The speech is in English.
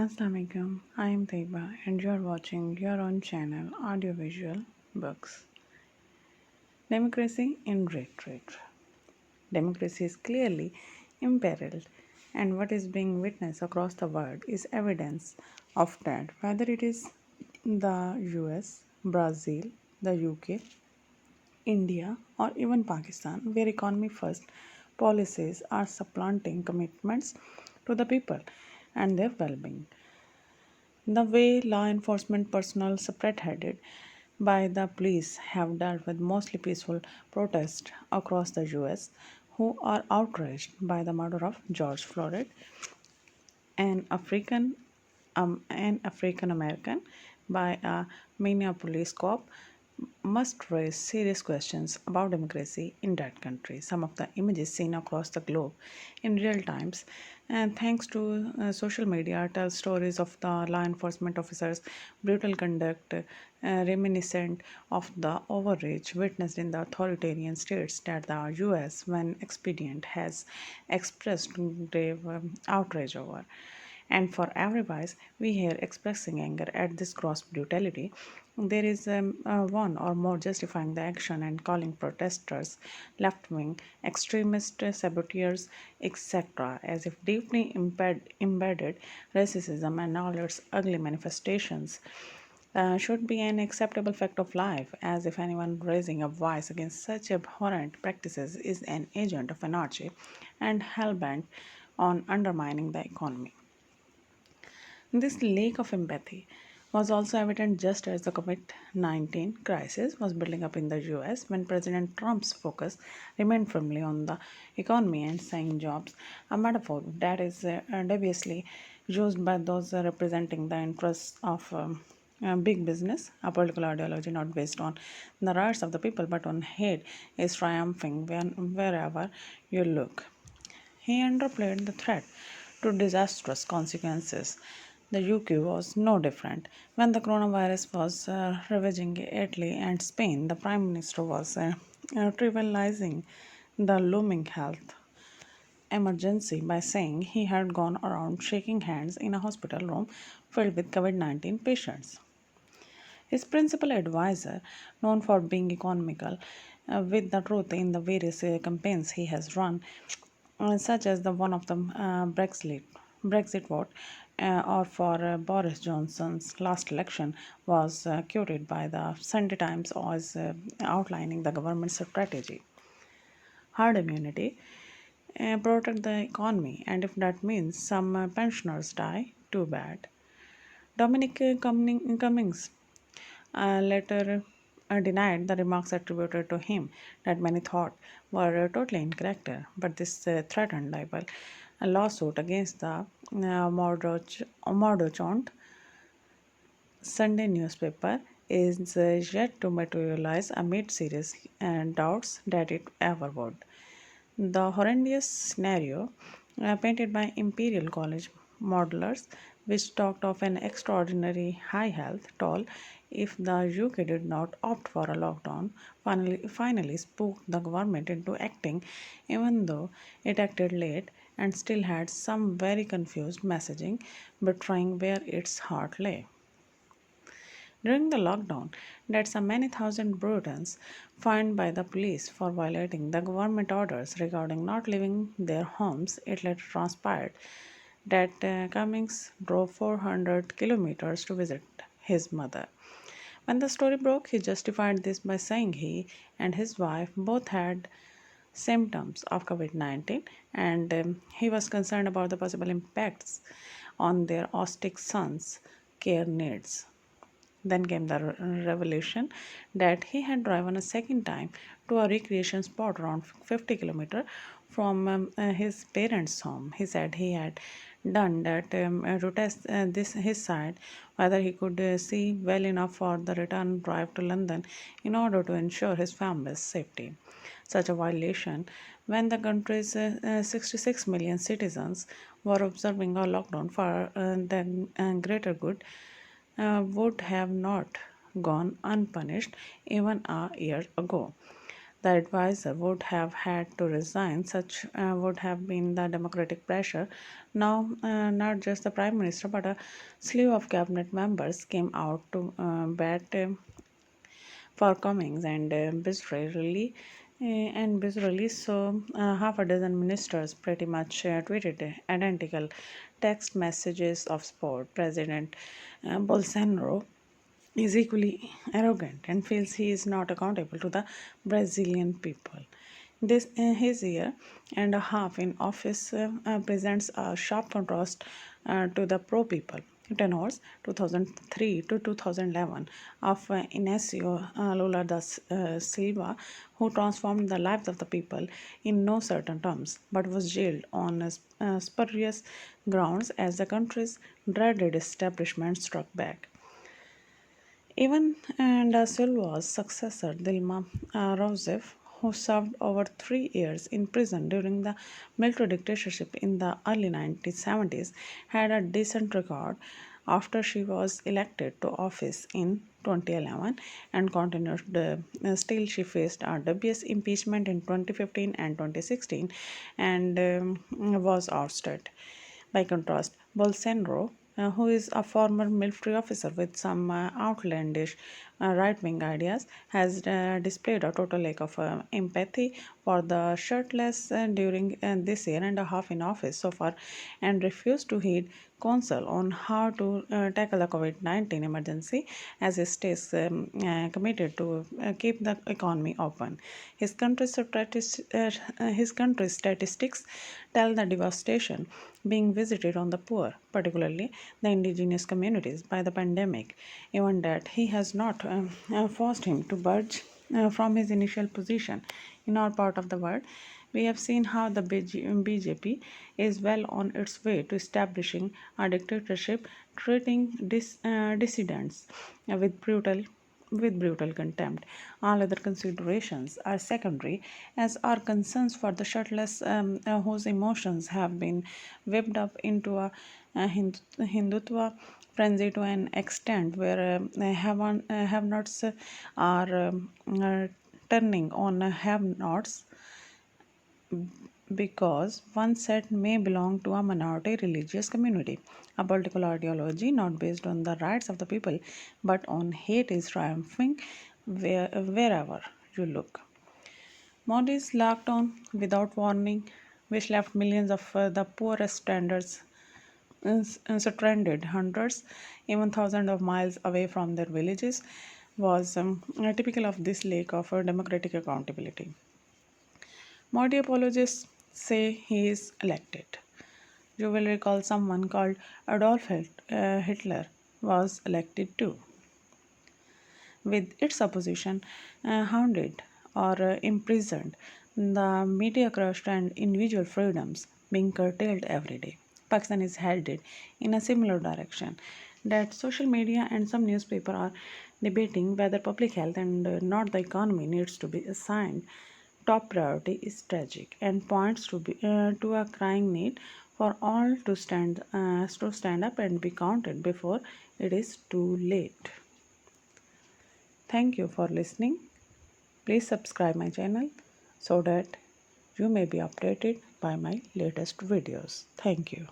Assalamualaikum. I am Taiba and you are watching your own channel Audiovisual Books. Democracy in retreat. Democracy is clearly imperiled, and what is being witnessed across the world is evidence of that, whether it is the US, Brazil, the UK, India, or even Pakistan, where economy first policies are supplanting commitments to the people and their well being. The way law enforcement personnel, separate headed by the police, have dealt with mostly peaceful protests across the US who are outraged by the murder of George Floyd, an African American, by a Minneapolis cop, must raise serious questions about democracy in that country. Some of the images seen across the globe in real times, and thanks to social media, tell stories of the law enforcement officers' brutal conduct, reminiscent of the overreach witnessed in the authoritarian states that the U.S., when expedient, has expressed grave outrage over. And for every voice we hear expressing anger at this gross brutality, there is one or more justifying the action and calling protesters left wing, extremist saboteurs, etc., as if deeply embedded racism and all its ugly manifestations should be an acceptable fact of life, as if anyone raising a voice against such abhorrent practices is an agent of anarchy and hell-bent on undermining the economy. This lack of empathy was also evident just as the COVID 19 crisis was building up in the US when President Trump's focus remained firmly on the economy and saying jobs, a metaphor that is deviously used by those representing the interests of big business. A political ideology not based on the rights of the people but on hate is triumphing wherever you look. He underplayed the threat to disastrous consequences. The UK was no different. When the coronavirus was ravaging Italy and Spain, the Prime Minister was trivializing the looming health emergency by saying he had gone around shaking hands in a hospital room filled with COVID 19 patients. His principal advisor, known for being economical with the truth in the various campaigns he has run, such as the one of the Brexit vote, or for Boris Johnson's last election, was quoted by the Sunday Times as outlining the government's strategy. Herd immunity, protect the economy, and if that means some pensioners die, too bad. Dominic Cummings later denied the remarks attributed to him that many thought were totally incorrect, but this threatened libel a lawsuit against the Mordaunt Sunday newspaper is yet to materialize amid serious doubts that it ever would. The horrendous scenario painted by Imperial College modelers, which talked of an extraordinary high health toll if the UK did not opt for a lockdown, finally spooked the government into acting, even though it acted late and still had some very confused messaging betraying where its heart lay. During the lockdown, that's a many thousand Britons fined by the police for violating the government orders regarding not leaving their homes. It later transpired that Cummings drove 400 kilometers to visit his mother. When the story broke, he justified this by saying he and his wife both had symptoms of COVID 19 and he was concerned about the possible impacts on their autistic son's care needs. Then came the revelation that he had driven a second time to a recreation spot around 50 kilometers from his parents' home. He said he had done that to test this his side whether he could see well enough for the return drive to London in order to ensure his family's safety. Such a violation when the country's 66 million citizens were observing a lockdown for the greater good would have not gone unpunished even a year ago. the advisor would have had to resign. Such would have been the democratic pressure. Now, not just the prime minister, but a slew of cabinet members came out to bat for Cummings and bizarrely, so half a dozen ministers pretty much tweeted identical text messages of support. President Bolsonaro is equally arrogant and feels he is not accountable to the Brazilian people. This his year and a half in office presents a sharp contrast to the pro people tenors 2003 to 2011 of Inácio Lula da Silva, who transformed the lives of the people in no certain terms, but was jailed on spurious grounds as the country's dreaded establishment struck back. Even Da Silva's successor, Dilma Rousseff, who served over 3 years in prison during the military dictatorship in the early 1970s, had a decent record after she was elected to office in 2011 and continued. Still, she faced a dubious impeachment in 2015 and 2016 and was ousted. By contrast, Bolsonaro, who is a former military officer with some outlandish right wing ideas, has displayed a total lack of empathy for the shirtless during this year and a half in office so far and refused to heed counsel on how to tackle the COVID 19 emergency as he stays committed to keep the economy open. His country's statistics tell the devastation being visited on the poor, particularly the indigenous communities, by the pandemic. Even that he has not forced him to budge from his initial position. In our part of the world, we have seen how the BJP is well on its way to establishing a dictatorship, treating dissidents with brutal contempt. All other considerations are secondary, as are concerns for the shirtless whose emotions have been whipped up into a Hindutva frenzy to an extent where have-nots are turning on have-nots because one set may belong to a minority religious community. A political ideology not based on the rights of the people but on hate is triumphing wherever you look. Modi's lockdown without warning, which left millions of the poorest stranded hundreds, even thousands of miles away from their villages, was typical of this lack of democratic accountability. Modi apologists say he is elected. You will recall someone called Adolf Hitler was elected too. With its opposition hounded or imprisoned, the media crushed and individual freedoms being curtailed every day. Pakistan is headed in a similar direction. That social media and some newspaper are debating whether public health and not the economy needs to be assigned top priority is tragic and points to a crying need for all to stand up and be counted before it is too late. Thank you for listening. Please subscribe my channel so that you may be updated by my latest videos. Thank you.